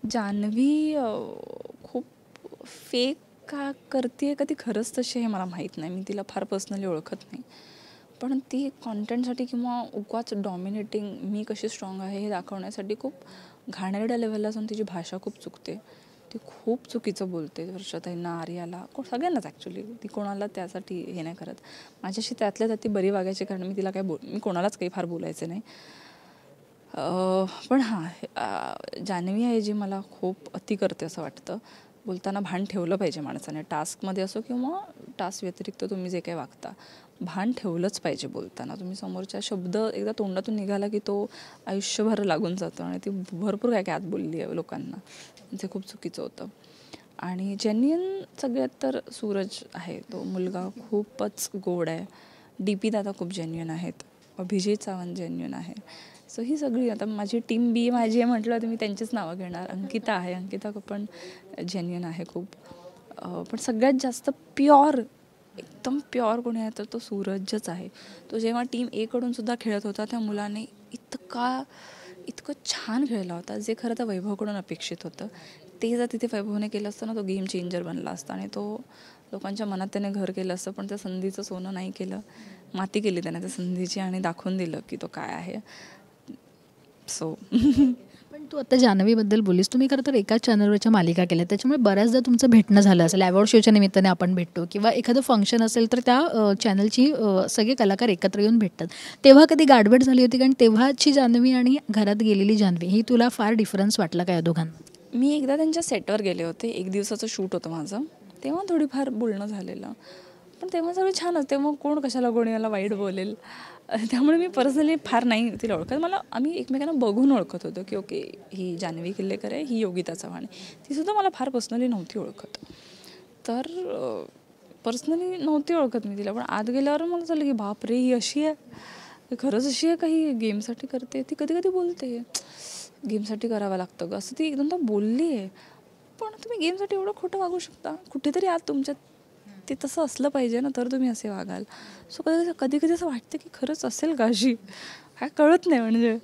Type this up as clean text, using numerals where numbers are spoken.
जान्हवी खूप फेक का करते का ती खरंच तशी आहे मला माहीत नाही. मी तिला फार पर्सनली ओळखत नाही. पण ती कॉन्टेंटसाठी किंवा उगाच डॉमिनेटिंग मी कशी स्ट्रॉंग आहे हे दाखवण्यासाठी खूप घाणेरड्या लेवलला जाऊन तिची भाषा खूप चुकते. ती खूप चुकीचं बोलते वर्षाताईंना, आर्याला, सगळ्यांनाच ॲक्च्युली. ती कोणाला त्यासाठी हे नाही करत. माझ्याशी त्यातल्या त्यात ती बरी वागायची, कारण मी तिला मी कोणालाच काही फार बोलायचे नाही. पण हां, जान्हवी आहे जी मला खूप अति करते असं वाटतं. बोलताना भान ठेवलं पाहिजे माणसाने, टास्कमध्ये असो किंवा टास्क व्यतिरिक्त तुम्ही जे काही वागता, भान ठेवलंच पाहिजे बोलताना. तुम्ही समोरच्या शब्द एकदा तोंडातून निघाला की तो आयुष्यभर लागून जातो. आणि ती भरपूर काय काय आत बोलली आहे लोकांना, जे खूप चुकीचं होतं. आणि जेन्युइन सगळ्यात तर सूरज आहे. तो मुलगा खूपच गोड आहे. DP दादा खूप जेन्युइन आहेत. अभिजित सावंत जेन्युइन आहे. सो ही सगळी आता माझी टीम बी माझी आहे म्हटलं तर मी त्यांचीच नावं घेणार. अंकिता आहे, अंकिता पण जेन्युइन आहे खूप. पण सगळ्यात जास्त प्युअर, एकदम प्युअर कोणी आहे तर तो सूरजच आहे. तो जेव्हा टीम एकडून सुद्धा खेळत होता त्या मुलाने इतकं छान खेळला होता, जे खरं तर वैभवकडून अपेक्षित होतं. ते जर तिथे वैभवने केलं असतं ना, तो गेम चेंजर बनला असता आणि तो लोकांच्या मनात त्याने घर केलं असतं. पण त्या संधीचं सोनं नाही केलं, माती केली त्याने त्या संधीची आणि दाखवून दिलं की तो काय आहे. सो पण तू आता जान्हवीबद्दल बोललीस. तुम्ही खरं तर एकाच चॅनलवरच्या मालिका केल्या, त्याच्यामुळे बऱ्याचदा तुमचं भेटणं झालं असेल. अवॉर्ड शोच्या निमित्ताने आपण भेटतो किंवा एखादं फंक्शन असेल तर त्या चॅनलची सगळे कलाकार एकत्र येऊन भेटतात. तेव्हा कधी गाठभेट झाली होती? कारण तेव्हाची जान्हवी आणि घरात गेलेली जान्हवी ही तुला फार डिफरन्स वाटला का या दोघांना? मी एकदा त्यांच्या सेटवर गेले होते. 1 दिवसाचं शूट होतं माझं. तेव्हा थोडीफार बोलणं झालेलं. पण तेव्हा सगळं छान असते. मग कोण कशाला कोणी याला वाईट बोलेल. त्यामुळे मी पर्सनली फार नाही तिला ओळखत. आम्ही एकमेकांना बघून ओळखत होतो की ओके, ही जान्हवी किल्लेकर आहे, ही योगिता चव्हाण आहे. तीसुद्धा मला फार पर्सनली नव्हती ओळखत. तर पर्सनली नव्हती ओळखत मी तिला. पण आत गेल्यावर मला झालं की बापरे, ही अशी आहे, खरंच अशी आहे का, ही गेमसाठी करते. ती कधी कधी बोलते गेमसाठी करावं लागतं गं, असं ती एकदमदा बोलली आहे. पण तुम्ही गेमसाठी एवढं खोटं वागू शकता? कुठेतरी आत तुमच्यात ते तसं असलं पाहिजे ना, तर तुम्ही असे वागाल. सो कधी कधी असं वाटतं की खरंच असेल का अशी, काय कळत नाही म्हणजे.